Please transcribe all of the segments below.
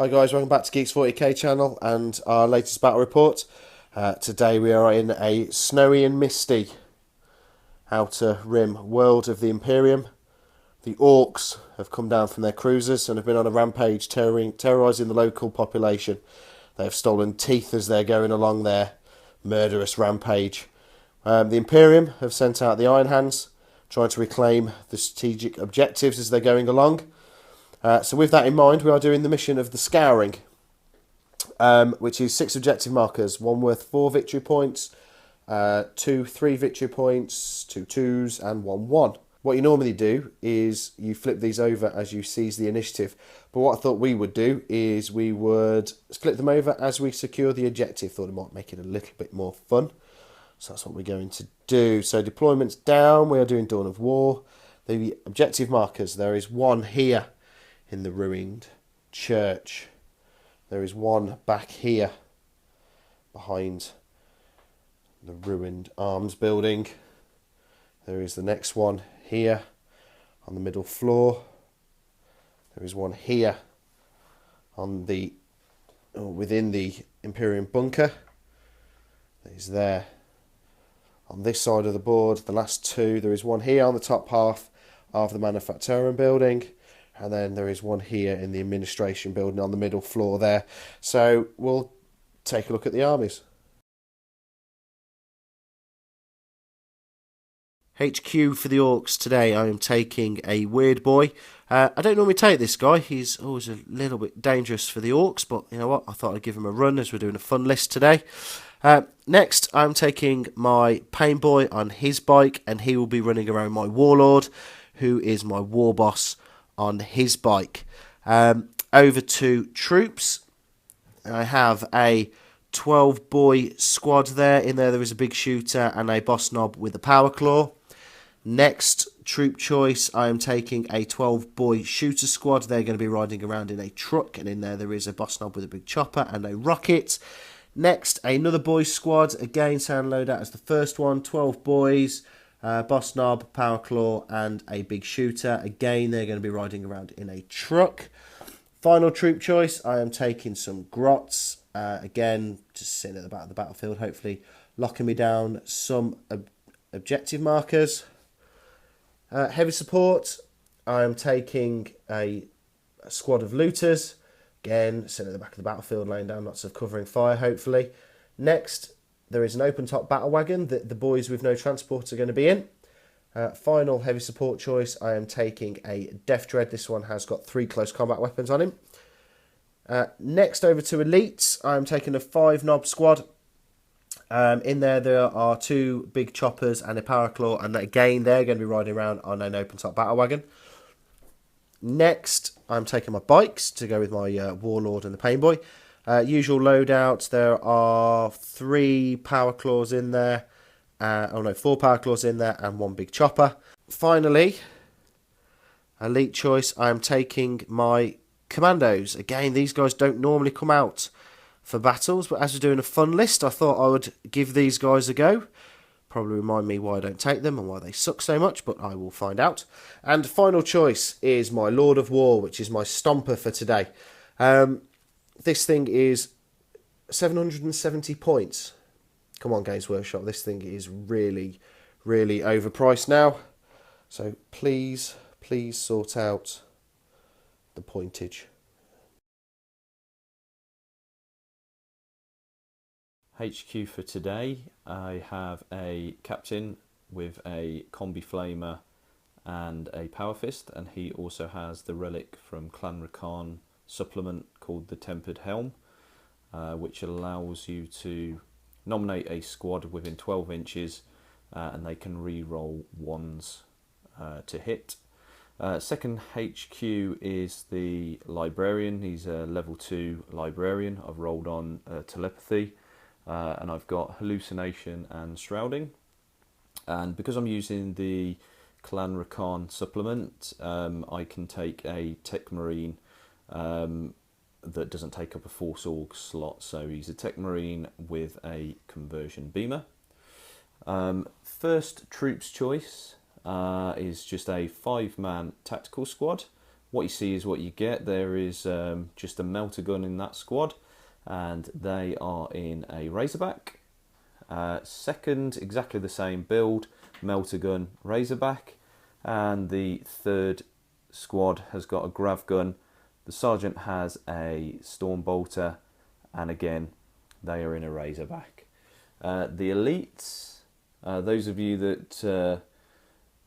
Hi guys, welcome back to Geeks 40k channel and our latest battle report. Today we are in a snowy and misty outer rim world of the Imperium. The Orks have come down from their cruisers and have been on a rampage terrorising the local population. They have stolen teeth as they're going along their murderous rampage. The Imperium have sent out the Iron Hands, trying to reclaim the strategic objectives as they're going along. So with that in mind, we are doing the mission of the Scouring, which is 6 objective markers, one worth 4 victory points, 2 3 victory points, 2 2s and 1 1. What you normally do is you flip these over as you seize the initiative, but what I thought we would do is we would split them over as we secure the objective. Thought it might make it a little bit more fun, so that's what we're going to do. So deployments down, we are doing Dawn of War. The objective markers, there is one here in the ruined church. There is one back here behind the ruined arms building. There is the next one here on the middle floor. There is one here on the within the Imperium bunker. That is there on this side of the board. The last two. There is one here on the top half of the Manufactorum building. And then there is one here in the administration building on the middle floor there. So we'll take a look at the armies. HQ for the Orks today. I am taking a weird boy. I don't normally take this guy. He's always a little bit dangerous for the Orks. But you know what? I thought I'd give him a run as we're doing a fun list today. Next, I'm taking my Pain Boy on his bike. And he will be running around my Warlord, who is my Warboss, on his bike. Over to troops. I have a 12 boy squad there. In there is a big shooter and a boss knob with a power claw. Next troop choice, I am taking a 12 boy shooter squad. They're going to be riding around in a truck, and in there is a boss knob with a big chopper and a rocket. Next, another boys squad, again sound loadout as the first one. 12 boys, boss knob, power claw and a big shooter. Again, they're going to be riding around in a truck. Final troop choice, I am taking some grots. Again, just sitting at the back of the battlefield, hopefully locking me down some objective markers. Heavy support, I am taking a squad of looters. Again, sitting at the back of the battlefield, laying down lots of covering fire, hopefully. Next, there is an open top battle wagon that the boys with no transport are going to be in. Final heavy support choice, I am taking a Death Dread. This one has got 3 close combat weapons on him. Next, over to elites, I am taking a 5 knob squad. In there are 2 big choppers and a power claw, and again they're going to be riding around on an open top battle wagon. Next, I'm taking my bikes to go with my Warlord and the Pain Boy. Usual loadout, there are 3 power claws in there. 4 power claws in there and 1 big chopper. Finally, elite choice, I am taking my commandos. Again, these guys don't normally come out for battles, but as we're doing a fun list, I thought I would give these guys a go. Probably remind me why I don't take them and why they suck so much, but I will find out. And final choice is my Lord of War, which is my Stompa for today. This thing is 770 points. Come on, Games Workshop. This thing is really, really overpriced now. So please sort out the pointage. HQ for today, I have a captain with a combi flamer and a power fist, and he also has the relic from Clan Rakan supplement called the Tempered Helm, which allows you to nominate a squad within 12 inches and they can re-roll 1s to hit. Second HQ is the Librarian. He's a level 2 Librarian. I've rolled on Telepathy and I've got Hallucination and Shrouding. And because I'm using the Clan Rakan supplement, I can take a Tech Marine that doesn't take up a Force Org slot, so he's a Tech Marine with a Conversion Beamer. First troops choice is just a 5-man tactical squad what you see is what you get. There is just a melter gun in that squad, and they are in a Razorback. Second, exactly the same build, melter gun, Razorback, and the third squad has got a grav gun. The sergeant has a storm bolter, and again they are in a Razorback. The elites, those of you that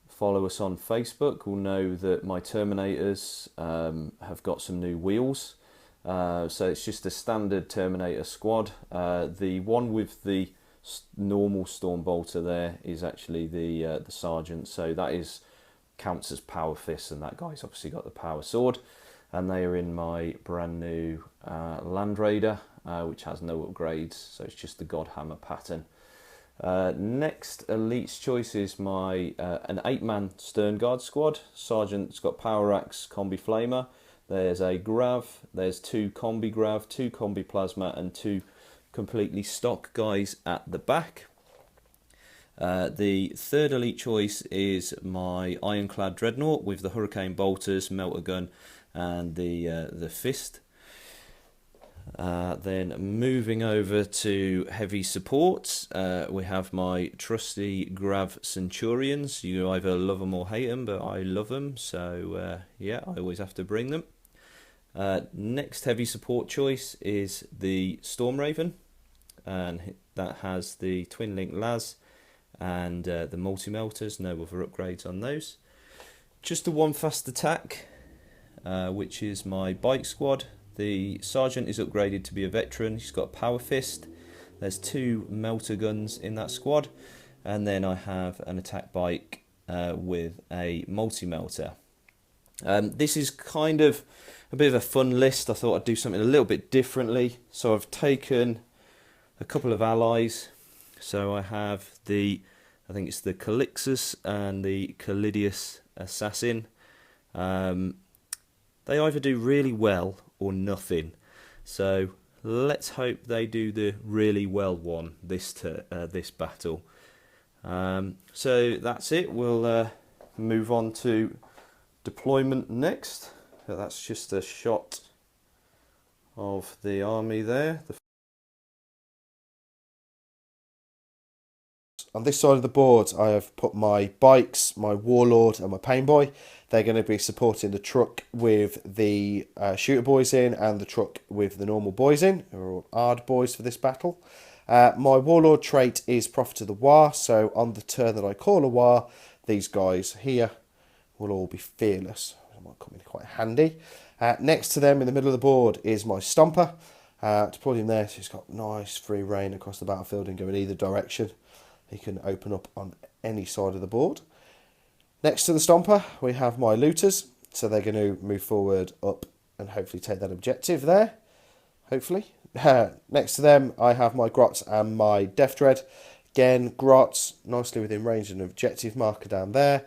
follow us on Facebook will know that my Terminators have got some new wheels. So it's just a standard Terminator squad. The one with the normal storm bolter there is actually the sergeant, so that counts as power fist, and that guy's obviously got the power sword. And they are in my brand new Land Raider, which has no upgrades, so it's just the God Hammer pattern. Next elite's choice is my an 8-man Stern Guard squad. Sergeant's got Power Axe, Combi Flamer. There's a Grav, there's 2 Combi Grav, 2 Combi Plasma, and 2 completely stock guys at the back. The third elite choice is my Ironclad Dreadnought with the Hurricane Bolters, Melter Gun, and the Fist. Then moving over to heavy supports, we have my trusty Grav Centurions. You either love them or hate them, but I love them, so yeah, I always have to bring them. Next heavy support choice is the Storm Raven, and that has the Twin Link Las and the multi-melters, no other upgrades on those. Just the one fast attack, which is my bike squad. The sergeant is upgraded to be a veteran. He's got a power fist. There's 2 melter guns in that squad, and then I have an attack bike with a multi-melter. This is kind of a bit of a fun list. I thought I'd do something a little bit differently, so I've taken a couple of allies. So I have I think it's the Calixus and the Calidius Assassin. They either do really well or nothing, so let's hope they do the really well one this battle. So that's it. We'll move on to deployment next. So that's just a shot of the army there. On this side of the board, I have put my bikes, my Warlord and my Pain Boy. They're going to be supporting the truck with the shooter boys in, and the truck with the normal boys in, who are all Ard boys for this battle. My Warlord trait is Prophet of the War, so on the turn that I call a war, these guys here will all be fearless. That might come in quite handy. Next to them in the middle of the board is my Stompa. Deployed him there, so he's got nice free reign across the battlefield and go in either direction. He can open up on any side of the board. Next to the Stomper, we have my Looters. So they're going to move forward up and hopefully take that objective there. Hopefully. Next to them, I have my Grots and my Death Dread. Again, Grots, nicely within range of an objective marker down there.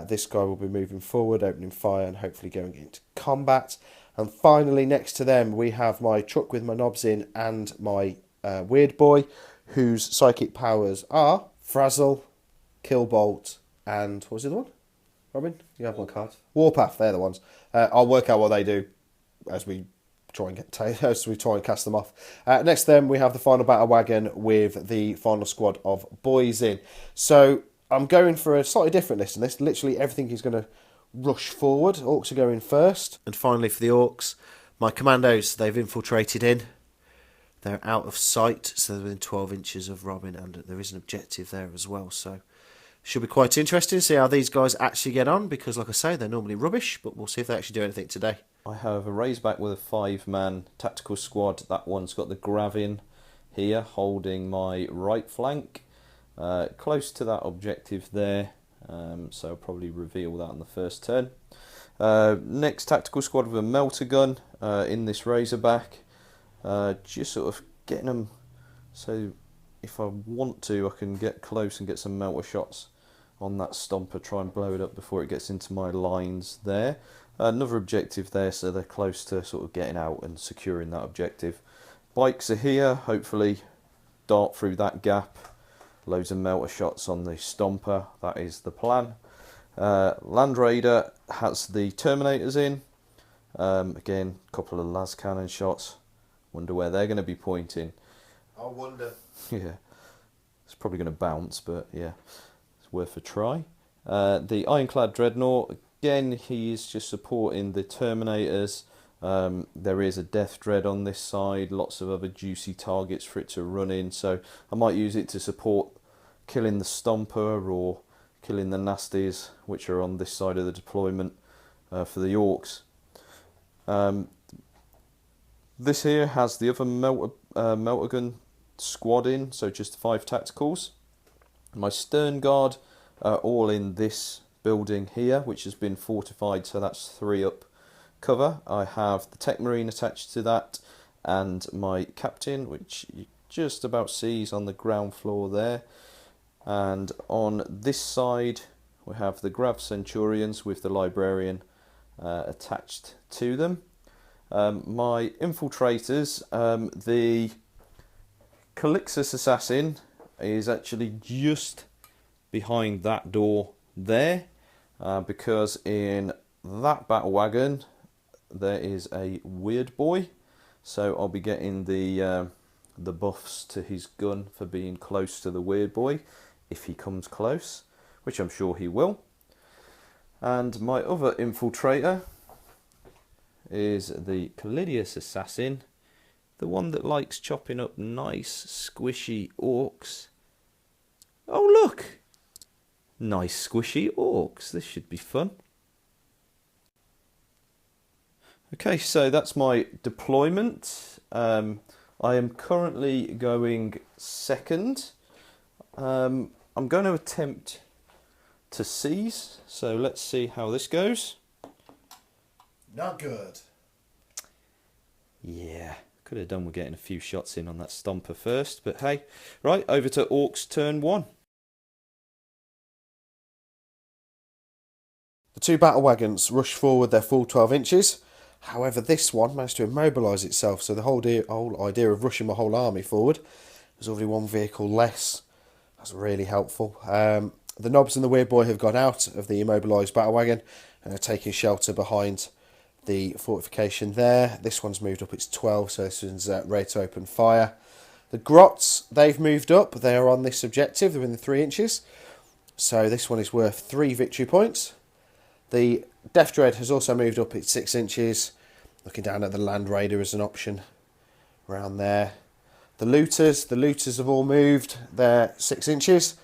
This guy will be moving forward, opening fire, and hopefully going into combat. And finally, next to them, we have my truck with my knobs in and my Weird Boy, whose psychic powers are Frazzle, Killbolt, and what was the other one? Robin, you have my card. Warpath, they're the ones. I'll work out what they do as we try and cast them off. Next to them, we have the final battle wagon with the final squad of boys in. So I'm going for a slightly different list in this. Literally everything is going to rush forward. Orcs are going first. And finally for the Orcs, my commandos, they've infiltrated in. They're out of sight, so they're within 12 inches of Robin, and there is an objective there as well. So should be quite interesting to see how these guys actually get on, because like I say, they're normally rubbish, but we'll see if they actually do anything today. I have a Razorback with a 5-man tactical squad. That one's got the Gravin here, holding my right flank, close to that objective there, so I'll probably reveal that on the first turn. Next tactical squad with a Melter Gun in this Razorback. Just sort of getting them so if I want to, I can get close and get some melter shots on that Stomper, try and blow it up before it gets into my lines there. Another objective there, so they're close to sort of getting out and securing that objective. Bikes are here, hopefully dart through that gap. Loads of melter shots on the Stomper, that is the plan. Land Raider has the Terminators in. Again, a couple of las cannon shots. Wonder where they're going to be pointing. I wonder. Yeah, it's probably going to bounce, but yeah, it's worth a try. The Ironclad Dreadnought, again, he is just supporting the Terminators. There is a Death Dread on this side, lots of other juicy targets for it to run in, so I might use it to support killing the Stompa or killing the Nasties, which are on this side of the deployment for the Orks. This here has the other melter gun squad in, so just 5 tacticals. My Stern Guard are all in this building here, which has been fortified, so that's 3 up cover. I have the Tech Marine attached to that, and my Captain, which you just about see on the ground floor there. And on this side we have the Grav Centurions with the Librarian attached to them. My infiltrators, the Calixus Assassin is actually just behind that door there, because in that battle wagon there is a Weird Boy, so I'll be getting the buffs to his gun for being close to the Weird Boy if he comes close, which I'm sure he will. And my other infiltrator is the Callidius Assassin, the one that likes chopping up nice squishy orcs. Oh look! Nice squishy orcs, this should be fun. Okay, so that's my deployment. I am currently going second. I'm going to attempt to seize, so let's see how this goes. Not good. Yeah, could have done with getting a few shots in on that Stompa first, but hey. Right, over to Orks turn 1. The 2 battle wagons rush forward their full 12 inches. However, this one managed to immobilise itself, so the whole idea of rushing my whole army forward, there's already 1 vehicle less. That's really helpful. The Knobs and the Weird Boy have got out of the immobilised battle wagon and are taking shelter behind the fortification there. This one's moved up its 12, so this one's ready to open fire. The Grots, they've moved up. They are on this objective. They're in the 3 inches. So this one is worth 3 victory points. The Death Dread has also moved up its 6 inches. Looking down at the Land Raider as an option around there. The Looters have all moved their 6 inches.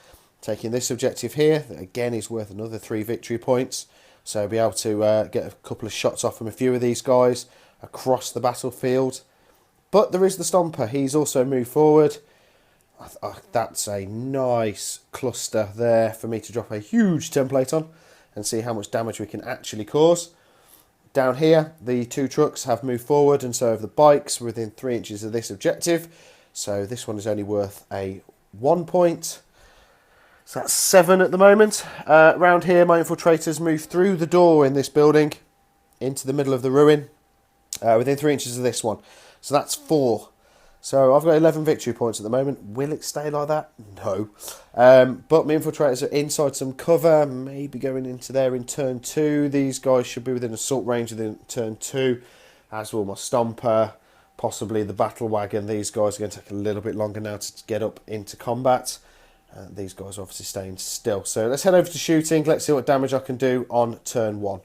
Taking this objective here, that again is worth another 3 victory points. So be able to get a couple of shots off from a few of these guys across the battlefield. But there is the Stompa. He's also moved forward. That's a nice cluster there for me to drop a huge template on and see how much damage we can actually cause. Down here, the 2 trucks have moved forward, and so have the bikes within 3 inches of this objective. So this one is only worth a 1 point. So that's 7 at the moment. Around here, my infiltrators move through the door in this building into the middle of the ruin, within 3 inches of this one. So that's 4. So I've got 11 victory points at the moment. Will it stay like that? No. But my infiltrators are inside some cover, maybe going into there in turn 2. These guys should be within assault range within turn 2, as will my Stompa, possibly the battle wagon. These guys are going to take a little bit longer now to get up into combat. These guys are obviously staying still. So let's head over to shooting. Let's see what damage I can do on turn 1.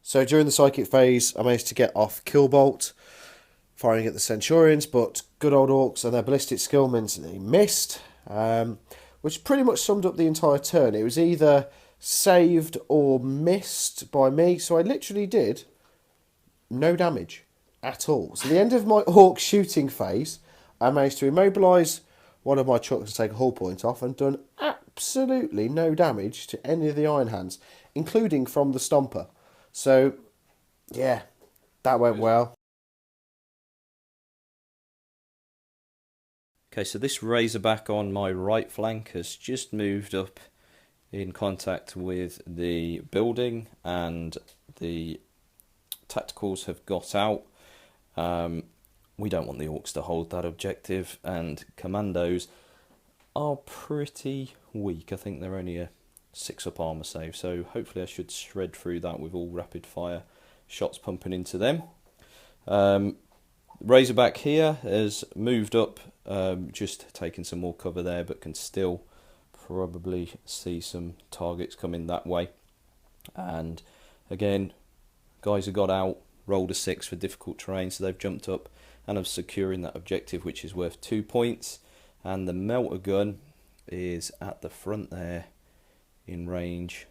So during the psychic phase, I managed to get off Kill Bolt, firing at the Centurions, but good old Orks and their ballistic skill meant they missed, which pretty much summed up the entire turn. It was either saved or missed by me, so I literally did no damage at all. So at the end of my Orc shooting phase, I managed to immobilise one of my trucks and take a hull point off, and done absolutely no damage to any of the Iron Hands, including from the Stompa. So, yeah, that went well. Okay, so this Razorback on my right flank has just moved up in contact with the building, and the tacticals have got out. We don't want the Orks to hold that objective, and commandos are pretty weak. I think they're only a 6 up armor save. So hopefully I should shred through that with all rapid fire shots pumping into them. Razorback here has moved up, just taking some more cover there, but can still probably see some targets coming that way. And again, guys have got out, rolled a 6 for difficult terrain, so they've jumped up and are securing that objective, which is worth 2 points. And the melter gun is at the front there in range.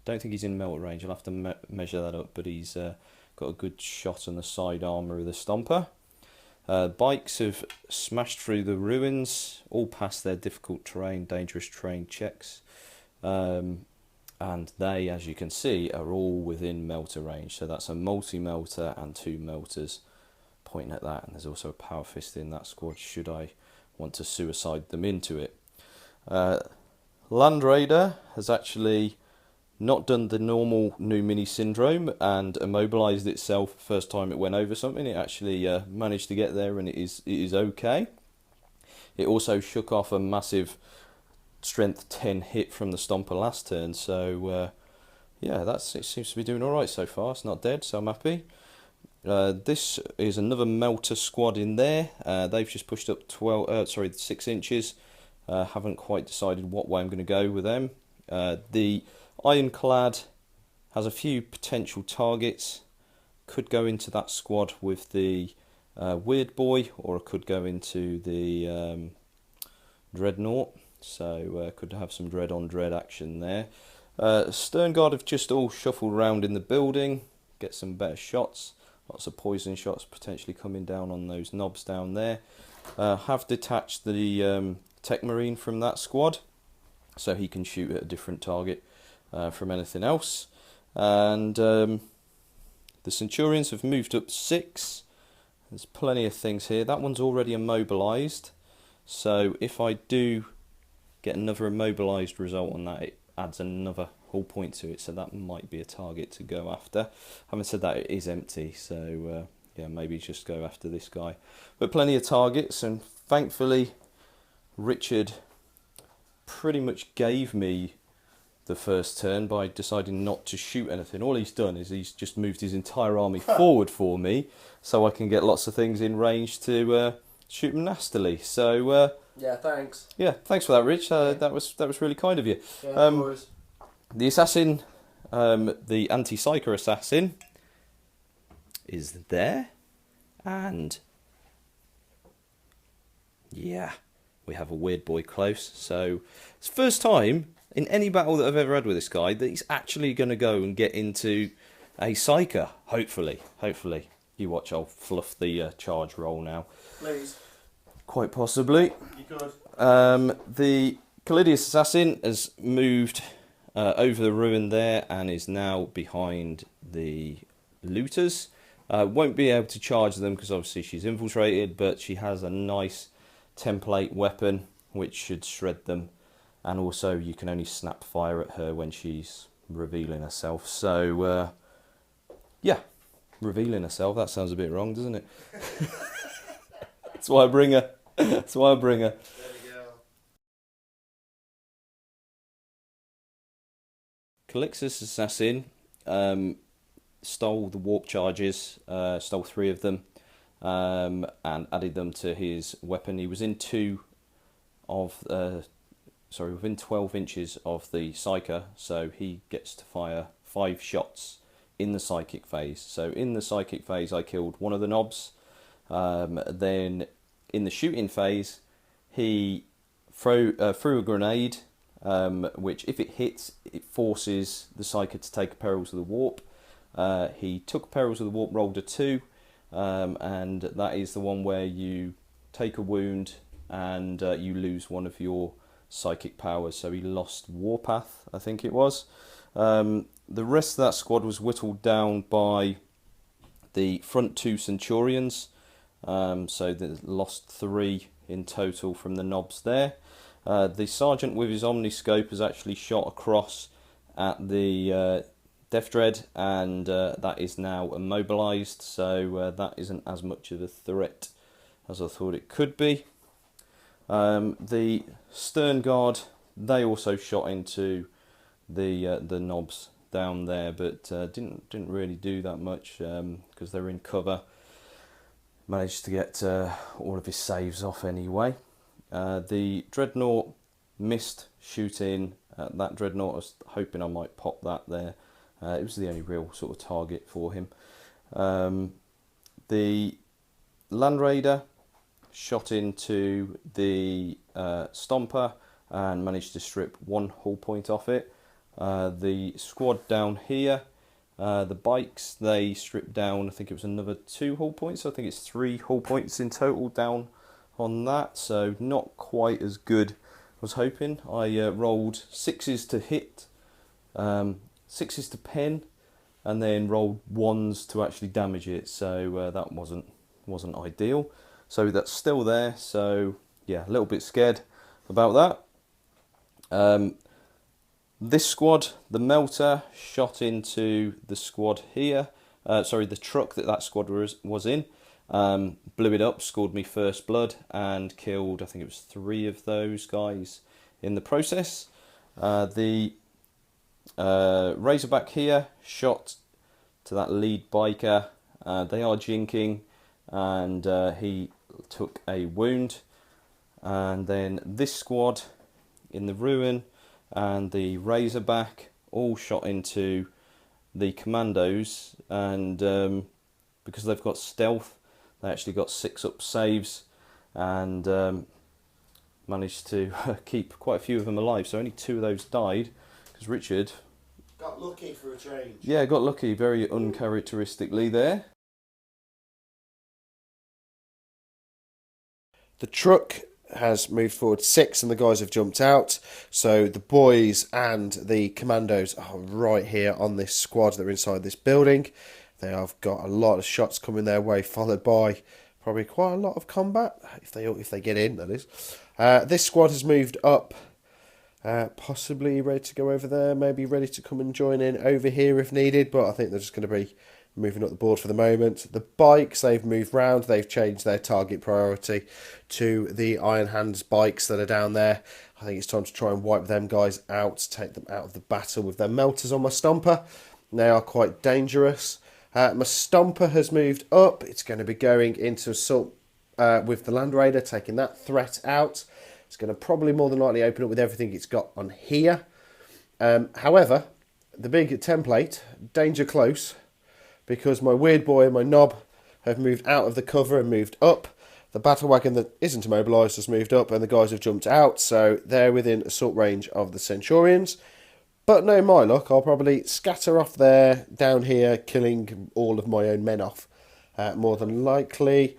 Don't think he's in melter range, I'll have to measure that up, but he's got a good shot on the side armour of the Stompa. Bikes have smashed through the ruins, all past their difficult terrain, dangerous terrain checks. And they, as you can see, are all within melter range. So that's a multi-melter and 2 melters pointing at that. And there's also a power fist in that squad, should I want to suicide them into it. Land Raider has actually not done the normal new mini syndrome and immobilized itself the first time it went over something. It actually managed to get there, and it is okay. It also shook off a massive strength 10 hit from the Stomper last turn, so yeah, it seems to be doing alright so far. It's not dead, so I'm happy. This is another melter squad in there. They've just pushed up 6 inches. Haven't quite decided what way I'm going to go with them. The Ironclad has a few potential targets. Could go into that squad with the Weird Boy, or it could go into the Dreadnought. So could have some dread on dread action there. Stern Guard have just all shuffled around in the building, get some better shots. Lots of poison shots potentially coming down on those knobs down there. Have detached the Tech Marine from that squad, so he can shoot at a different target from anything else. And the Centurions have moved up 6. There's plenty of things here. That one's already immobilized, so if I do get another immobilized result on that, it adds another whole point to it, so that might be a target to go after. Having said that, it is empty, so yeah, maybe just go after this guy. But plenty of targets, and thankfully Richard pretty much gave me the first turn by deciding not to shoot anything. All he's done is he's just moved his entire army forward for me, so I can get lots of things in range to shoot them nastily. So yeah, thanks. Yeah, thanks for that, Rich. That was really kind of you. Yeah, of course. The assassin, the anti-psyker assassin, is there, and yeah, we have a Weird Boy close. So it's the first time in any battle that I've ever had with this guy that he's actually going to go and get into a psyker. Hopefully. You watch, I'll fluff the charge roll now. Please. Quite possibly. You could. The Callidius assassin has moved over the ruin there and is now behind the looters. Won't be able to charge them because obviously she's infiltrated, but she has a nice template weapon which should shred them, and also you can only snap fire at her when she's revealing herself. So yeah, revealing herself, that sounds a bit wrong, doesn't it? That's why I bring her. That's why I bring her. Calixus assassin stole the warp charges, stole 3 of them, and added them to his weapon. He was in within 12 inches of the Psyker, so he gets to fire 5 shots in the psychic phase. So in the psychic phase I killed one of the knobs. Then in the shooting phase he threw a grenade, which if it hits, it forces the Psyker to take Perils of the Warp. He took Perils of the Warp, rolled a 2, and that is the one where you take a wound and you lose one of your psychic powers. So he lost Warpath, I think it was. The rest of that squad was whittled down by the front 2 Centurions, so they lost 3 in total from the knobs there. The sergeant with his omniscope has actually shot across at the Death Dread, and that is now immobilized, so that isn't as much of a threat as I thought it could be. The Stern Guard, they also shot into the knobs down there, but didn't really do that much because they were in cover. Managed to get all of his saves off anyway. The Dreadnought missed shooting at that Dreadnought. I was hoping I might pop that there. It was the only real sort of target for him. The Land Raider shot into the Stompa and managed to strip 1 hull point off it. The squad down here, the bikes, they stripped down, I think it was another 2 hull points, so I think it's 3 hull points in total down on that, so not quite as good as I was hoping. I rolled 6s to hit, 6s to pen, and then rolled 1s to actually damage it, so that wasn't ideal. So that's still there, so yeah, a little bit scared about that. This squad, the Melter, shot into the squad here, the truck that squad was in, blew it up, scored me first blood, and killed, I think it was 3 of those guys in the process. The Razorback here shot to that lead biker. They are jinking, and he took a wound. And then this squad in the Ruin and the Razorback all shot into the Commandos, and because they've got stealth, they actually got 6 up saves and managed to keep quite a few of them alive. So only 2 of those died because Richard got lucky for a change. Yeah, got lucky very uncharacteristically there. The truck has moved forward 6 and the guys have jumped out, so the boys and the commandos are right here on this squad that are inside this building. They have got a lot of shots coming their way, followed by probably quite a lot of combat if they get in, that is. This squad has moved up, possibly ready to go over there, maybe ready to come and join in over here if needed, but I think they're just going to be moving up the board for the moment. The bikes, they've moved round, they've changed their target priority to the Iron Hands bikes that are down there. I think it's time to try and wipe them guys out, take them out of the battle with their melters on my Stompa. They are quite dangerous. My Stompa has moved up. It's going to be going into assault with the Land Raider, taking that threat out. It's going to probably more than likely open up with everything it's got on here. However, the big template, danger close, because my Weird Boy and my Knob have moved out of the cover and moved up. The battle wagon that isn't immobilised has moved up and the guys have jumped out, so they're within assault range of the Centurions. But no, my luck, I'll probably scatter off there, down here, killing all of my own men off, more than likely.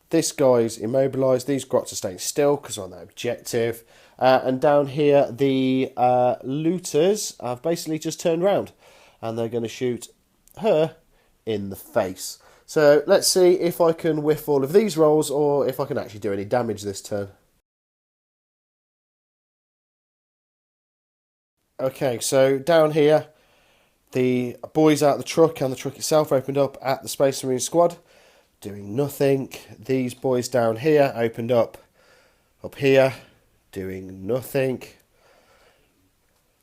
This guy's immobilised, these grots are staying still because on that objective. And down here, the looters have basically just turned round and they're going to shoot her in the face. So let's see if I can whiff all of these rolls or if I can actually do any damage this turn. Okay, so down here, the boys out the truck and the truck itself opened up at the Space Marine squad, doing nothing. These boys down here opened up here, doing nothing.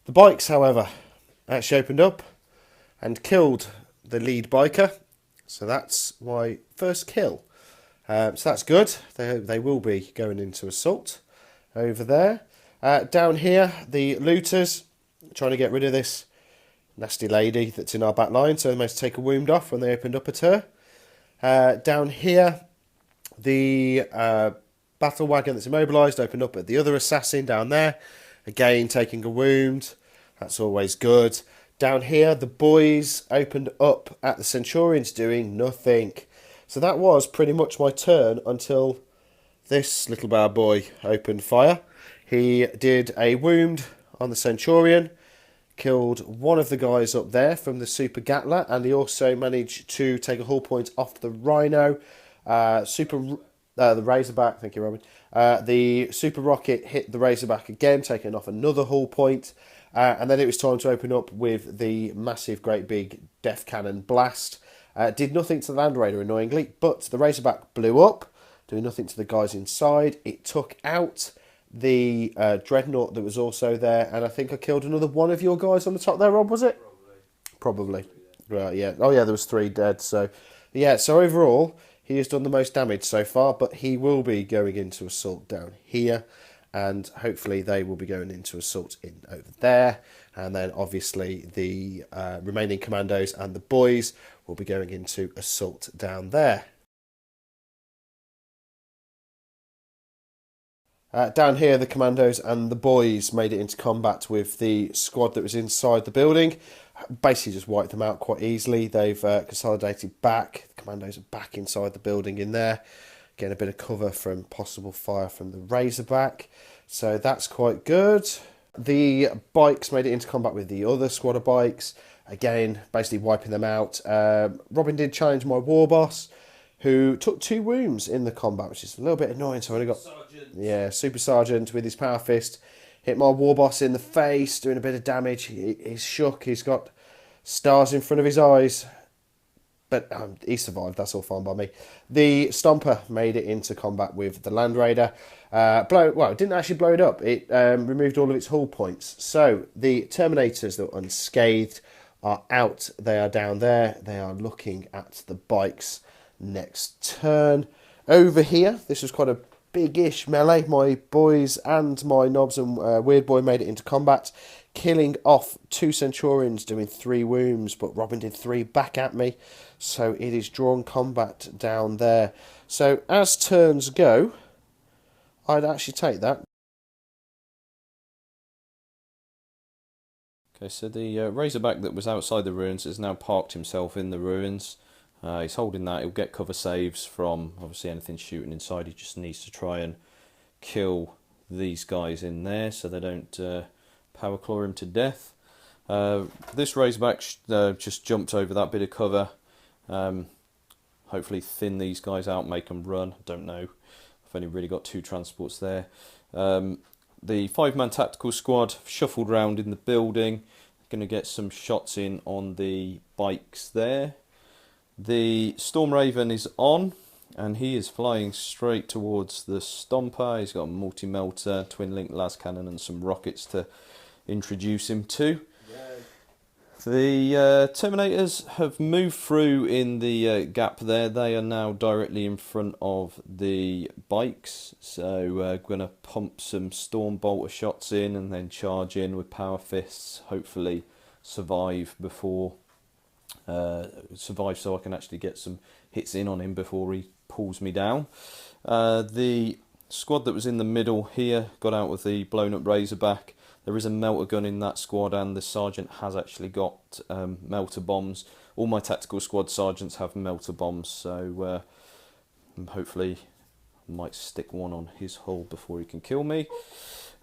The bikes, however, actually opened up and killed the lead biker. So that's my first kill. So that's good. They will be going into assault over there. Down here, the looters trying to get rid of this nasty lady that's in our back line. So they managed to take a wound off when they opened up at her. Down here, the battle wagon that's immobilised opened up at the other assassin down there. Again, taking a wound. That's always good. Down here, the boys opened up at the Centurions doing nothing. So that was pretty much my turn until this little bad boy opened fire. He did a wound on the Centurion, killed one of the guys up there from the Super Gatler, and he also managed to take a hull point off the Rhino. The Razorback, thank you, Robin. The Super Rocket hit the Razorback again, taking off another hull point. And then it was time to open up with the massive, great big Death Cannon blast. Did nothing to the Land Raider, annoyingly, but the Razorback blew up, doing nothing to the guys inside. It took out the dreadnought that was also there, and I think I killed another one of your guys on the top there, Rob, was it? Probably. Right, yeah. Oh, yeah, there was 3 dead, so... Yeah, so overall, he has done the most damage so far, but he will be going into assault down here, and hopefully they will be going into assault in over there, and then obviously the remaining commandos and the boys will be going into assault down there. Down here, the commandos and the boys made it into combat with the squad that was inside the building. Basically just wiped them out quite easily. They've consolidated back. The commandos are back inside the building in there, getting a bit of cover from possible fire from the Razorback. So that's quite good. The bikes made it into combat with the other squad of bikes. Again, basically wiping them out. Robin did challenge my Warboss, who took 2 wounds in the combat, which is a little bit annoying. So I only got... Yeah, Super Sergeant with his Power Fist. Hit my Warboss in the face, doing a bit of damage. He's shook. He's got stars in front of his eyes. But he survived. That's all fine by me. The Stompa made it into combat with the Land Raider. It didn't actually blow it up. It removed all of its hull points. So the Terminators that were unscathed are out. They are down there. They are looking at the bikes next turn. Over here, this was quite a big-ish melee. My boys and my Knobs and Weird Boy made it into combat, killing off 2 Centurions, doing 3 wounds, but Robin did 3 back at me, so it is drawn combat down there. So as turns go, I'd actually take that. Okay, so the Razorback that was outside the ruins has now parked himself in the ruins. He's holding that. He'll get cover saves from obviously anything shooting inside. He just needs to try and kill these guys in there so they don't power claw him to death. This Razorback just jumped over that bit of cover. Hopefully thin these guys out, make them run. I don't know. I've only really got 2 transports there. The 5-man tactical squad shuffled round in the building. Going to get some shots in on the bikes there. The Storm Raven is on, and he is flying straight towards the Stompa. He's got a multi-melter, twin-link las cannon and some rockets to introduce him to. Yay. The Terminators have moved through in the gap there. They are now directly in front of the bikes. So we're going to pump some Storm Bolter shots in and then charge in with Power Fists. Hopefully survive so I can actually get some hits in on him before he pulls me down. The squad that was in the middle here got out with the blown up Razorback. There is a melter gun in that squad, and the sergeant has actually got melter bombs. All my tactical squad sergeants have melter bombs, so hopefully I might stick one on his hull before he can kill me.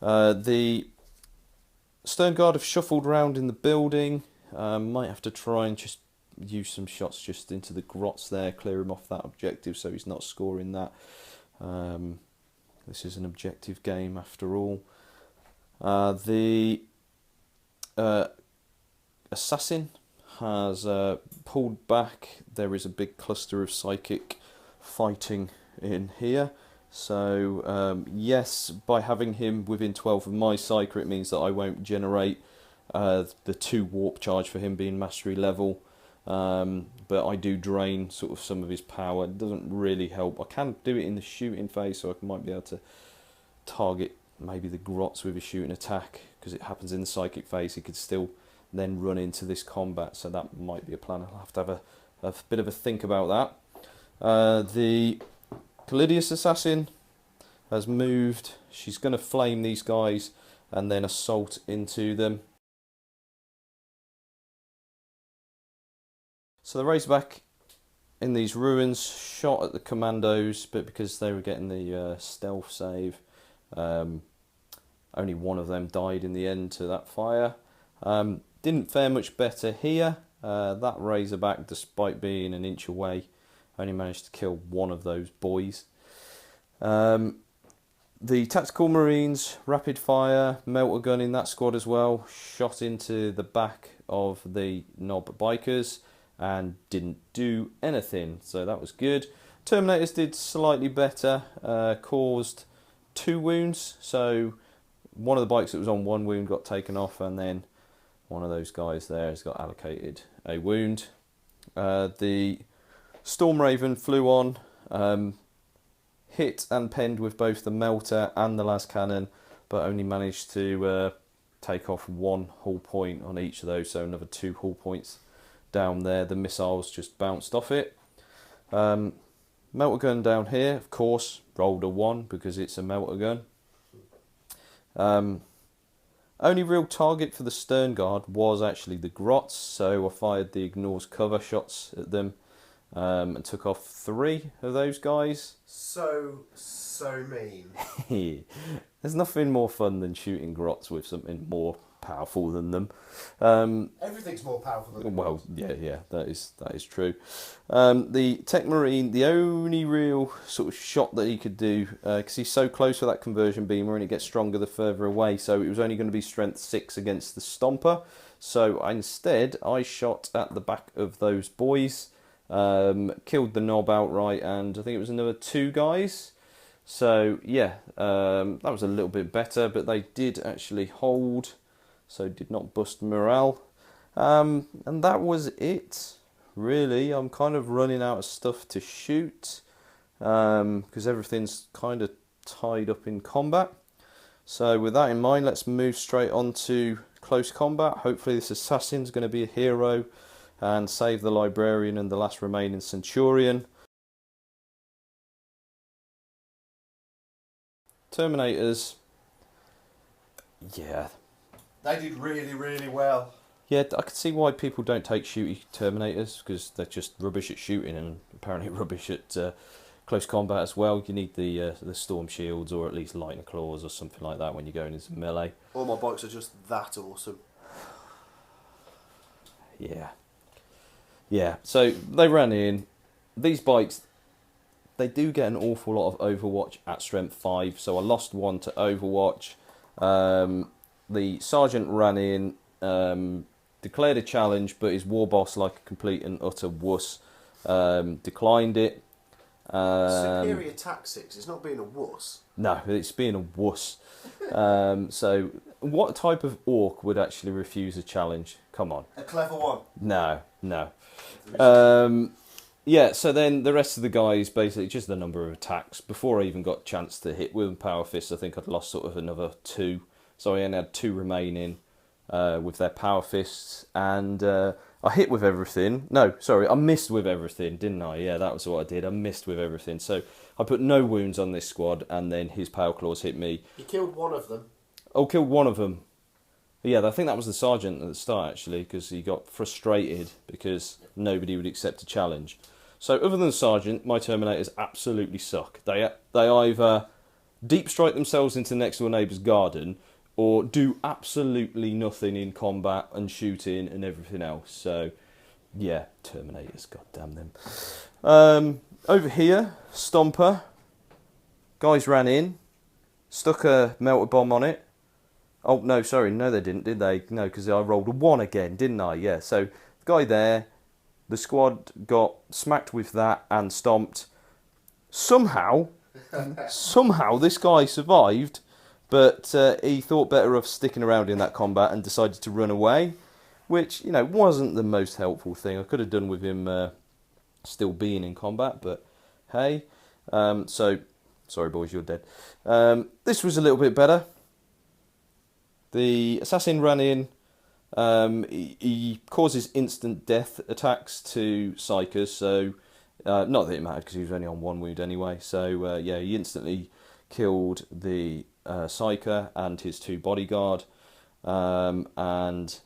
The Stern Guard have shuffled around in the building. Might have to try and just use some shots just into the grots there, clear him off that objective so he's not scoring that. This is an objective game after all. The Assassin has pulled back. There is a big cluster of psychic fighting in here. So yes, by having him within 12 of my psyker, it means that I won't generate the 2 warp charge for him being mastery level. But I do drain sort of some of his power. It doesn't really help. I can do it in the shooting phase, so I might be able to target maybe the grots with a shooting attack, because it happens in the psychic phase. He could still then run into this combat, so that might be a plan. I'll have to have a bit of a think about that. The Callidius Assassin has moved. She's going to flame these guys and then assault into them. So the Razorback in these ruins shot at the commandos, but because they were getting the stealth save, only one of them died in the end to that fire. Didn't fare much better here. That Razorback, despite being an inch away, only managed to kill one of those boys. The Tactical Marines, rapid fire, melter gun in that squad as well, shot into the back of the Knob Bikers and didn't do anything, so that was good. Terminators did slightly better, caused 2 wounds, so one of the bikes that was on 1 wound got taken off, and then one of those guys there has got allocated a wound. The Storm Raven flew on, hit and penned with both the melter and the las cannon, but only managed to take off 1 hull point on each of those, so another 2 hull points down there. The missiles just bounced off it. Melter gun down here, of course, rolled a 1 because it's a melter gun. Only real target for the stern guard was actually the grots, so I fired the ignores cover shots at them and took off 3 of those guys. So mean. There's nothing more fun than shooting grots with something more powerful than them. Everything's more powerful than them. Well, yeah, that is true. The Tech Marine, the only real sort of shot that he could do, because he's so close with that conversion beamer and it gets stronger the further away, so it was only going to be strength 6 against the Stompa. So instead, I shot at the back of those boys, killed the knob outright, and I think it was another 2 guys. So yeah, that was a little bit better, but they did actually hold, so did not bust morale. And that was it, really. I'm kind of running out of stuff to shoot, because everything's kind of tied up in combat. So with that in mind, let's move straight on to close combat. Hopefully this assassin's going to be a hero and save the librarian and the last remaining centurion. Terminators, yeah. They did really, really well. Yeah, I could see why people don't take shooty Terminators, because they're just rubbish at shooting and apparently rubbish at close combat as well. You need the storm shields, or at least lightning claws or something like that when you're going into melee. All my bikes are just that awesome. Yeah, so they ran in. These bikes, they do get an awful lot of Overwatch at strength 5, so I lost 1 to Overwatch. The sergeant ran in, declared a challenge, but his Warboss, like a complete and utter wuss, declined it. Superior tactics, it's not being a wuss. No, it's being a wuss. So what type of orc would actually refuse a challenge? Come on. A clever one. No. Yeah, so then the rest of the guys, basically just the number of attacks. Before I even got a chance to hit with Power Fists, I think I'd lost sort of another 2. So I only had 2 remaining with their Power Fists. And I hit with everything. No, sorry, I missed with everything, didn't I? Yeah, that was what I did. I missed with everything. So I put no wounds on this squad, and then his Power Claws hit me. You killed one of them. Oh, killed one of them. Yeah, I think that was the sergeant at the start, actually, because he got frustrated because nobody would accept a challenge. So other than the sergeant, my Terminators absolutely suck. They either deep strike themselves into next door neighbour's garden, or do absolutely nothing in combat and shooting and everything else. So, yeah, Terminators, goddamn them. Over here, Stompa. Guys ran in, stuck a melter bomb on it. Oh, no, sorry, no they didn't, did they? No, because I rolled a 1 again, didn't I? Yeah, so the guy there, the squad got smacked with that and stomped. Somehow this guy survived, but he thought better of sticking around in that combat and decided to run away, which, wasn't the most helpful thing. I could have done with him still being in combat, but hey. So, sorry boys, you're dead. This was a little bit better. The assassin ran in. He causes instant death attacks to Psychers, so not that it mattered because he was only on 1 wound anyway. So yeah, he instantly killed the Psyker and his 2 bodyguard, and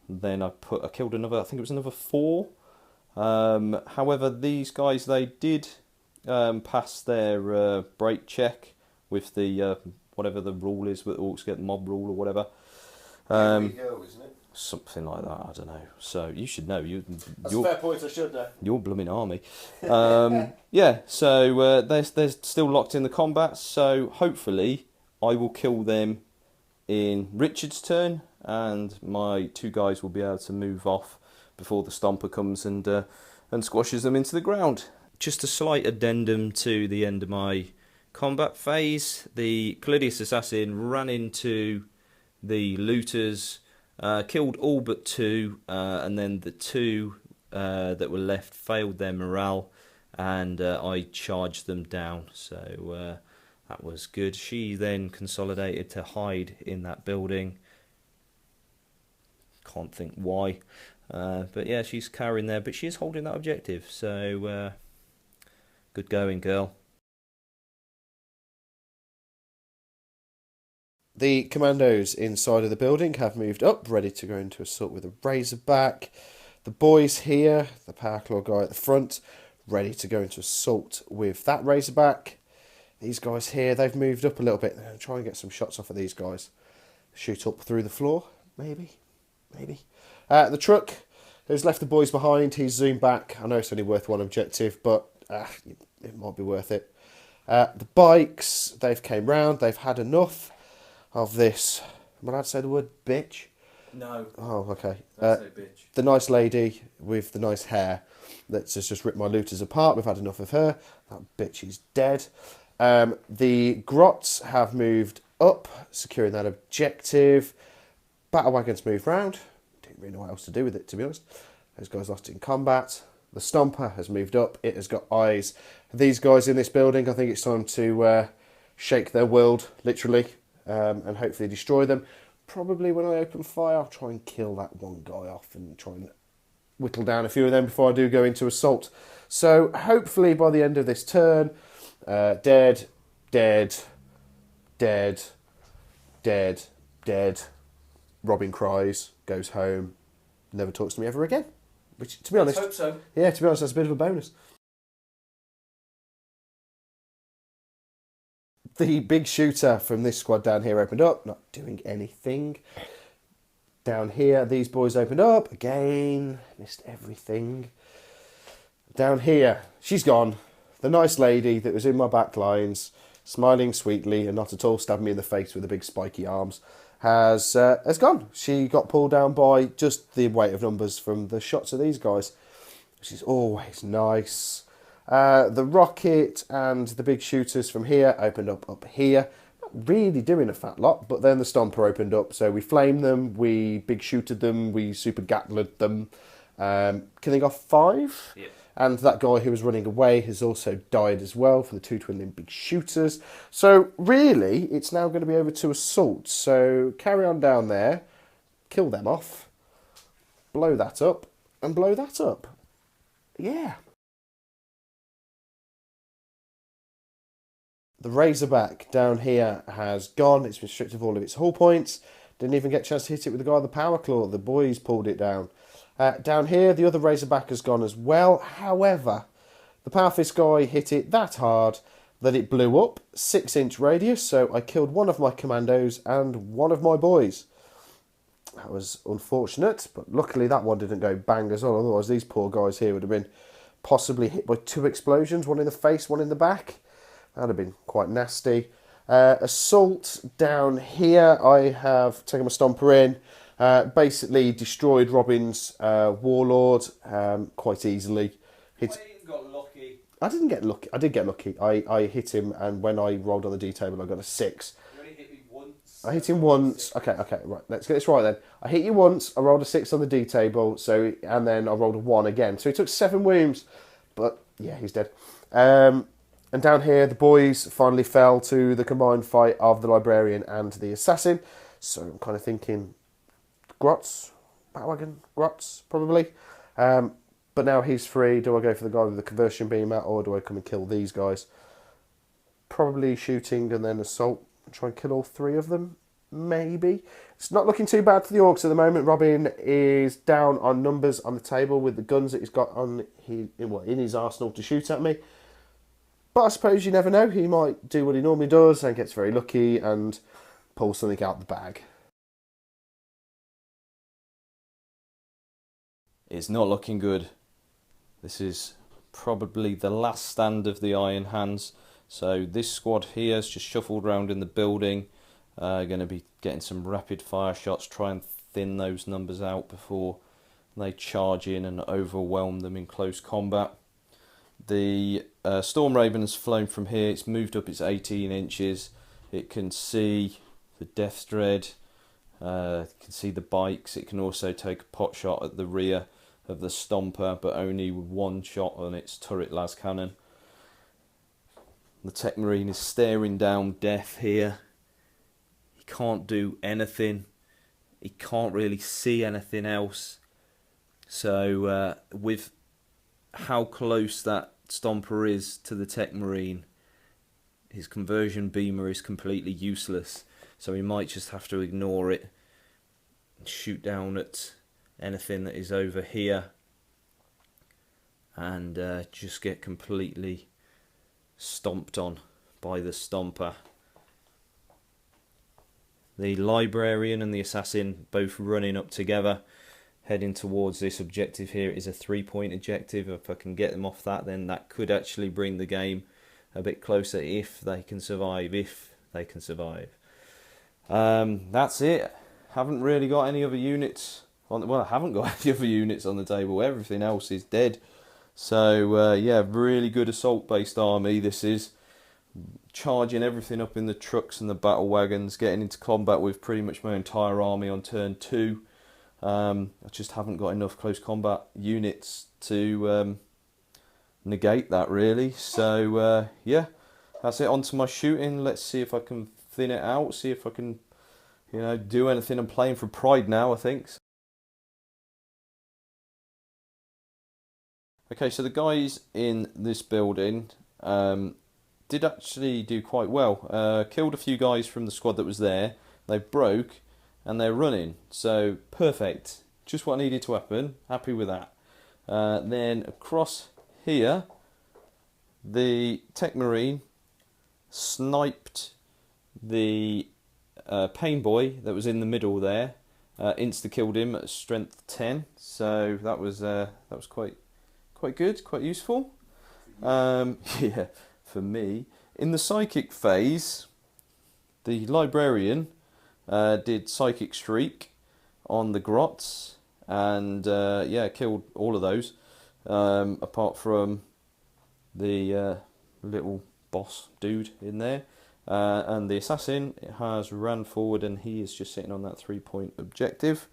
then I killed another. I think it was another 4. However, these guys, they did pass their break check with the whatever the rule is, with Orcs get mob rule or whatever. Here we go, isn't it? Something like that, I don't know. So you should know. That's a fair point, I should know. Your blooming army. Yeah, so they're still locked in the combat, so hopefully I will kill them in Richard's turn, and my 2 guys will be able to move off before the Stomper comes and squashes them into the ground. Just a slight addendum to the end of my combat phase. The Callidius assassin ran into the looters, killed all but two, and then the two that were left failed their morale, and I charged them down. So that was good. She then consolidated to hide in that building. Can't think why. But yeah, she's carrying there, but she is holding that objective. So good going, girl. The commandos inside of the building have moved up, ready to go into assault with a Razorback. The boys here, the Powerclaw guy at the front, ready to go into assault with that Razorback. These guys here, they've moved up a little bit. Try and get some shots off of these guys. Shoot up through the floor, maybe. The truck has left the boys behind. He's zoomed back. I know it's only worth one objective, but it might be worth it. The bikes, they've came round. They've had enough of this. Am I allowed to say the word bitch? No. Oh, okay. Don't say bitch. The nice lady with the nice hair that has just ripped my looters apart. We've had enough of her. That bitch is dead. The grots have moved up, securing that objective. Battle wagons moved round. Didn't really know what else to do with it, to be honest. Those guys lost in combat. The Stompa has moved up. It has got eyes. These guys in this building, I think it's time to shake their world, literally, and hopefully destroy them. Probably when I open fire, I'll try and kill that one guy off and try and whittle down a few of them before I do go into assault. So hopefully by the end of this turn, dead. Robin cries, goes home, never talks to me ever again. Which, to be honest, Let's hope so. Yeah, to be honest, that's a bit of a bonus. The big shooter from this squad down here opened up, not doing anything. Down here, these boys opened up again, missed everything. Down here, she's gone. The nice lady that was in my back lines, smiling sweetly and not at all stabbing me in the face with the big spiky arms, has gone. She got pulled down by just the weight of numbers from the shots of these guys, which is always nice. The rocket and the big shooters from here opened up here. Not really doing a fat lot, but then the Stomper opened up, so we flamed them, we big shooted them, we super gatlered them, killing off 5. Yep. And that guy who was running away has also died as well for the 2 twin big shooters. So really, it's now going to be over to assault. So carry on down there, kill them off, blow that up, and blow that up. Yeah. The Razorback down here has gone. It's been stripped of all of its hull points. Didn't even get a chance to hit it with the guy with the power claw. The boys pulled it down. Down here, the other Razorback has gone as well. However, the Power Fist guy hit it that hard that it blew up, 6-inch radius, so I killed one of my commandos and one of my boys. That was unfortunate, but luckily that one didn't go bang as well. Otherwise, these poor guys here would have been possibly hit by 2 explosions, one in the face, one in the back. That would have been quite nasty. Assault down here, I have taken my Stomper in. Basically destroyed Robin's Warlord quite easily. Got lucky. I didn't get lucky. I did get lucky. I hit him, and when I rolled on the D table, I got a 6. You only hit me once. I hit him once. Okay, right. Let's get this right then. I hit you once. I rolled a 6 on the D table. And then I rolled a 1 again. So he took 7 wounds, but yeah, he's dead. And down here, the boys finally fell to the combined fight of the Librarian and the Assassin. So I'm kind of thinking Grots, Batwagon, Grots, probably. But now he's free. Do I go for the guy with the conversion beam out, or do I come and kill these guys? Probably shooting and then assault and try and kill all 3 of them, maybe. It's not looking too bad for the Orcs at the moment. Robin is down on numbers on the table with the guns that he's got in his arsenal to shoot at me. But I suppose you never know. He might do what he normally does and gets very lucky and pull something out the bag. It's not looking good. This is probably the last stand of the Iron Hands. So this squad here is just shuffled around in the building. Going to be getting some rapid fire shots, try and thin those numbers out before they charge in and overwhelm them in close combat. The Storm Raven has flown from here. It's moved up its 18 inches. It can see the Death's Dread. It can see the bikes. It can also take a pot shot at the rear of the Stompa, but only with one shot on its turret las cannon. The Tech Marine is staring down death here. He can't do anything. He can't really see anything else. So with how close that Stompa is to the Tech Marine, his conversion beamer is completely useless. So he might just have to ignore it and shoot down at anything that is over here and just get completely stomped on by the Stompa. The Librarian and the Assassin both running up together, heading towards this objective here. It is a 3-point objective. If I can get them off that, then that could actually bring the game a bit closer if they can survive. That's it. Haven't really got any other units on. Well, I haven't got any other units on the table. Everything else is dead. So yeah, really good assault-based army. This is charging everything up in the trucks and the battle wagons, getting into combat with pretty much my entire army on turn 2. I just haven't got enough close combat units to negate that, really. So yeah, that's it. On to my shooting. Let's see if I can thin it out. See if I can, you know, do anything. I'm playing for pride now, I think. Okay, so the guys in this building did actually do quite well. Killed a few guys from the squad that was there. They broke and they're running. So perfect. Just what needed to happen. Happy with that. Then across here, the Tech Marine sniped the Pain Boy that was in the middle there. Insta killed him at strength 10. So that was quite good, quite useful. Yeah, for me. In the psychic phase, the Librarian did Psychic Shriek on the Grots, and yeah, killed all of those, apart from the little boss dude in there. And the Assassin has ran forward, and he is just sitting on that 3-point objective.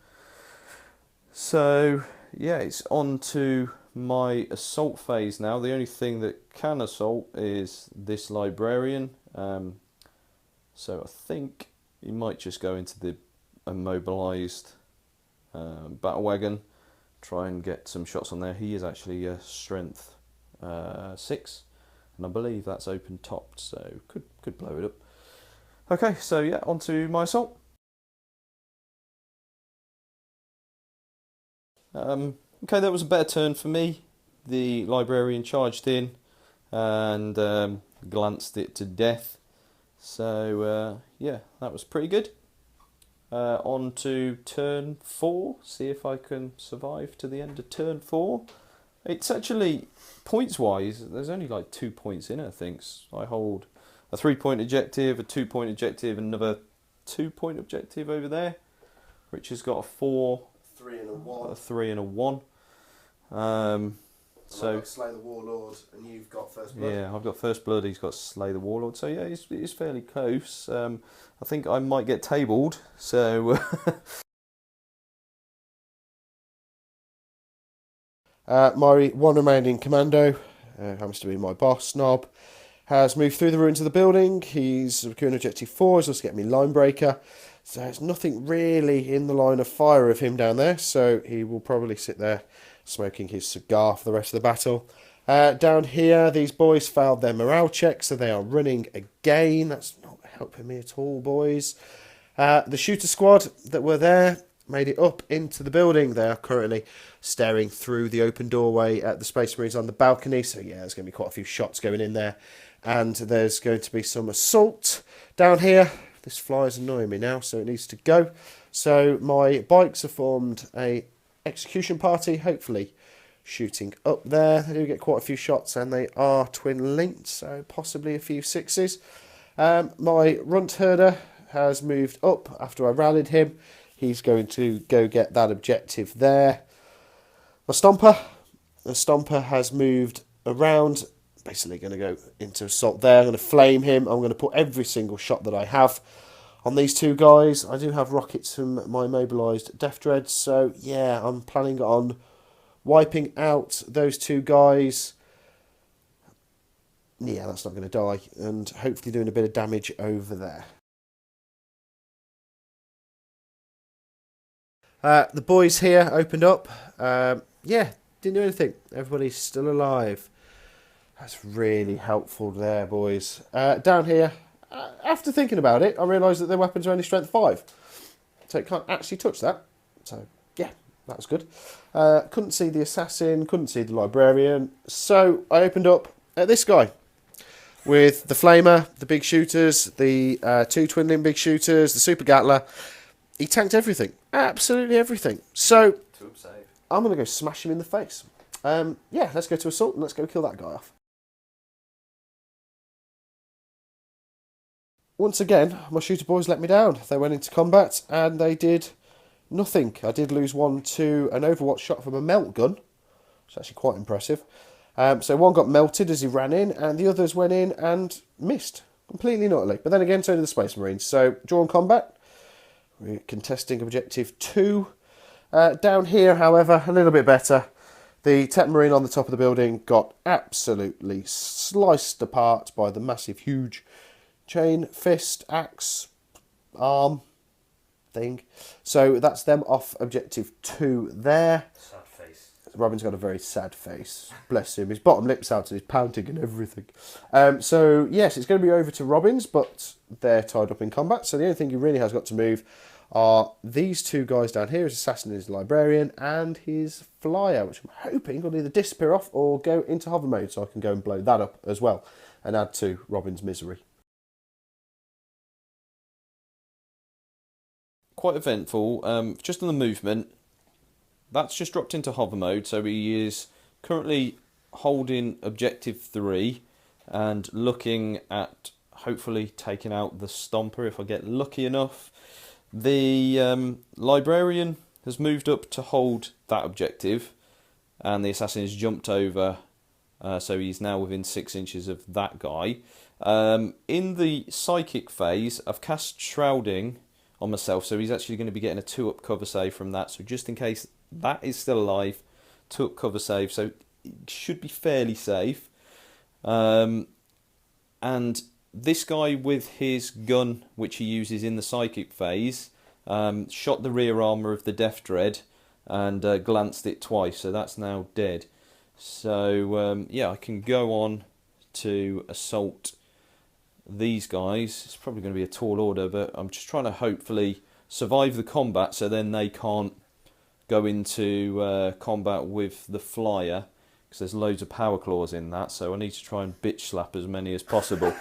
So yeah, it's on to my assault phase now. The only thing that can assault is this Librarian. So I think he might just go into the immobilized battle wagon, try and get some shots on there. He is actually strength 6, and I believe that's open topped, so could blow it up. Okay, so yeah, on to my assault. Okay, that was a better turn for me. The Librarian charged in and glanced it to death. So yeah, that was pretty good. On to turn 4. See if I can survive to the end of turn 4. It's actually, points-wise, there's only like 2 points in it, I think. I hold a 3-point objective, a 2-point objective, another 2-point objective over there. Rich has got a 4, 3 and a 1. A 3 and a 1. So I've got Slay the Warlord, and you've got First Blood. Yeah, I've got First Blood. He's got Slay the Warlord. So yeah, it's fairly close. I think I might get tabled. So my one remaining commando, happens to be my boss Snob, has moved through the ruins of the building. He's securing objective 4. He's also getting me line breaker. So there's nothing really in the line of fire of him down there. So he will probably sit there smoking his cigar for the rest of the battle. Down here, these boys failed their morale check, so they are running again. That's not helping me at all, boys. The shooter squad that were there made it up into the building. They are currently staring through the open doorway at the Space Marines on the balcony. So yeah, there's going to be quite a few shots going in there. And there's going to be some assault down here. This fly is annoying me now, so it needs to go. So my bikes have formed a execution party, hopefully shooting up there. They do get quite a few shots, and they are twin linked, so possibly a few 6s. My runt herder has moved up after I rallied him. He's going to go get that objective there. The Stompa has moved around. Basically going to go into assault there. I'm going to flame him. I'm going to put every single shot that I have on these two guys. I do have rockets from my mobilised Death Dreads, so yeah, I'm planning on wiping out those two guys. Yeah, that's not going to die, and hopefully doing a bit of damage over there. The boys here opened up. Yeah, didn't do anything. Everybody's still alive. That's really helpful there, boys. Down here, after thinking about it, I realised that their weapons are only strength 5. So it can't actually touch that. So, yeah, that was good. Couldn't see the assassin, couldn't see the librarian. So I opened up at this guy with the flamer, the big shooters, the 2 twinling big shooters, the super gatler. He tanked everything. Absolutely everything. So I'm going to go smash him in the face. Yeah, let's go to assault and let's go kill that guy off. Once again, my shooter boys let me down. They went into combat and they did nothing. I did lose one to an Overwatch shot from a melt gun, which is actually quite impressive. So one got melted as he ran in, and the others went in and missed completely and utterly. But then again, so did the Space Marines. So drawn combat, we're contesting objective 2. Down here, however, a little bit better. The Tech Marine on the top of the building got absolutely sliced apart by the massive, huge chain, fist, axe, arm thing. So that's them off objective 2 there. Sad face. Robin's got a very sad face. Bless him. His bottom lip's out and he's pouting and everything. So, yes, it's going to be over to Robin's, but they're tied up in combat. So the only thing he really has got to move are these two guys down here, his assassin and his librarian, and his flyer, which I'm hoping will either disappear off or go into hover mode so I can go and blow that up as well and add to Robin's misery. Quite eventful. Just on the movement, that's just dropped into hover mode, so he is currently holding objective 3 and looking at hopefully taking out the Stompa if I get lucky enough. The librarian has moved up to hold that objective, and the assassin has jumped over, so he's now within 6 inches of that guy. In the psychic phase, I've cast Shrouding on myself, so he's actually going to be getting a 2-up cover save from that. So just in case that is still alive, 2-up cover save, so it should be fairly safe. And this guy with his gun, which he uses in the psychic phase, shot the rear armour of the Death Dread and glanced it twice, so that's now dead. So yeah, I can go on to assault these guys. It's probably going to be a tall order, but I'm just trying to hopefully survive the combat so then they can't go into combat with the flyer, because there's loads of power claws in that, so I need to try and bitch slap as many as possible.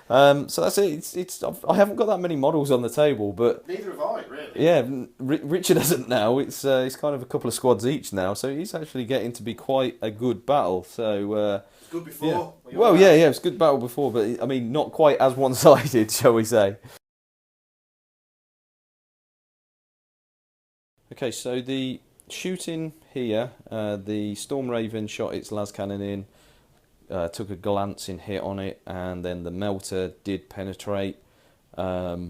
So that's it. I haven't got that many models on the table, but Neither have I, really. yeah, Richard hasn't now. It's kind of a couple of squads each now, so he's actually getting to be quite a good battle. So It's good before. yeah. Well, yeah, it was a good battle before, but I mean, not quite as one-sided, shall we say? Okay, so the shooting here, the Storm Raven shot its las cannon in. Took a glancing hit on it, and then the melter did penetrate, but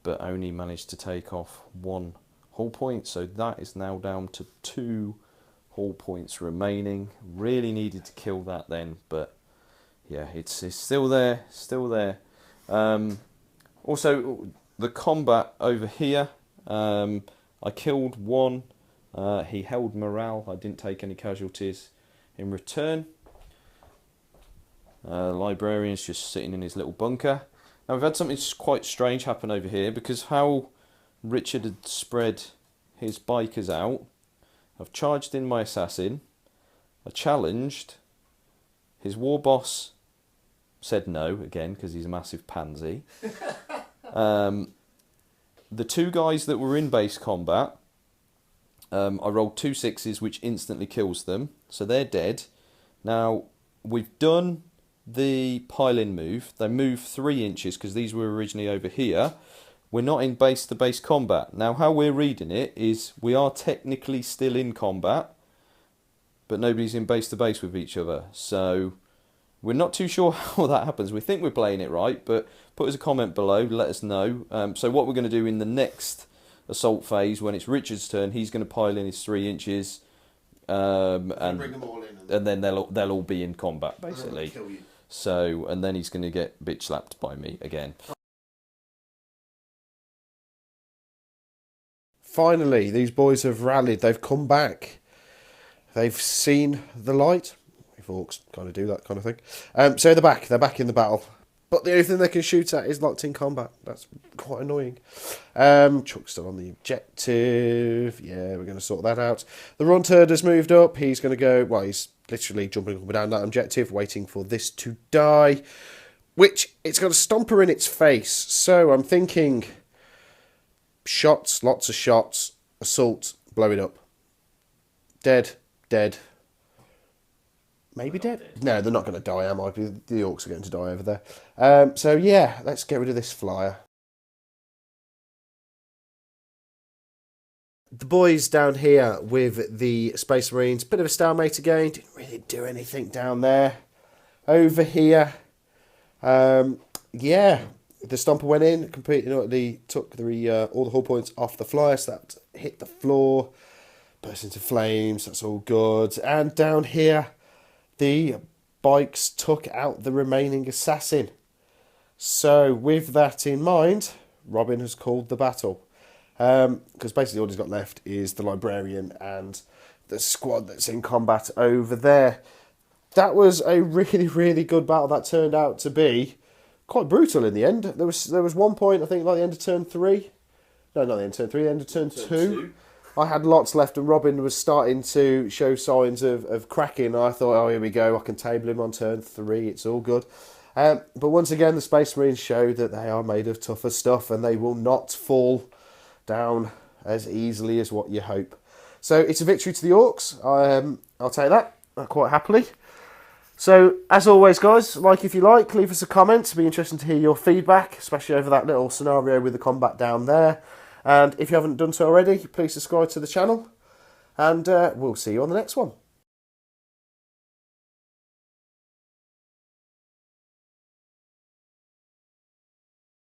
only managed to take off 1 hull point, so that is now down to 2 hull points remaining. Really needed to kill that then, but yeah, it's still there, also, the combat over here, I killed 1, he held morale, I didn't take any casualties in return. Librarian's just sitting in his little bunker. Now we've had something quite strange happen over here, because how Richard had spread his bikers out, I've charged in my assassin, I challenged, his warboss said no, again, because he's a massive pansy. The 2 guys that were in base combat, I rolled 2 6s, which instantly kills them, so they're dead. Now, we've done the pile-in move. They move 3 inches because these were originally over here. We're not in base-to-base combat. Now, how we're reading it is we are technically still in combat, but nobody's in base to base with each other. So we're not too sure how that happens. We think we're playing it right, but put us a comment below, let us know. So what we're going to do in the next assault phase, when it's Richard's turn, he's going to pile in his 3 inches, and bring them all in, and then they'll all be in combat basically. Kill you. So, and then he's going to get bitch slapped by me again. Finally, these boys have rallied. They've come back. They've seen the light. If Orks kind of do that kind of thing. So they're back. They're back in the battle. But the only thing they can shoot at is locked in combat. That's quite annoying. Chuck's still on the objective. Yeah, we're going to sort that out. The Runt Herd has moved up. He's going to go... Well, he's literally jumping up and down that objective, waiting for this to die. Which, it's got a Stompa in its face. So I'm thinking... Shots, lots of shots. Assault, blow it up. Dead, dead. Maybe dead? No, they're not going to die, am I? The Orks are going to die over there. So yeah, let's get rid of this flyer. The boys down here with the Space Marines, bit of a stalemate again. Didn't really do anything down there. Over here, yeah, the Stompa went in, completely took all the hull points off the flyer, so that hit the floor, burst into flames. That's all good. And down here, the bikes took out the remaining assassin. So with that in mind, Robin has called the battle. Because basically all he's got left is the librarian and the squad that's in combat over there. That was a really, really good battle. That turned out to be quite brutal in the end. There was one point, I think, like the end of turn 3. No, not the end of turn 3, the end of turn 2. I had lots left and Robin was starting to show signs of cracking. I thought, oh, here we go, I can table him on turn 3, it's all good. But once again, the Space Marines showed that they are made of tougher stuff and they will not fall down as easily as what you hope. So it's a victory to the Orks. I'll take that quite happily. So, as always, guys, like if you like, leave us a comment. It'll be interesting to hear your feedback, especially over that little scenario with the combat down there. And if you haven't done so already, please subscribe to the channel. And we'll see you on the next one.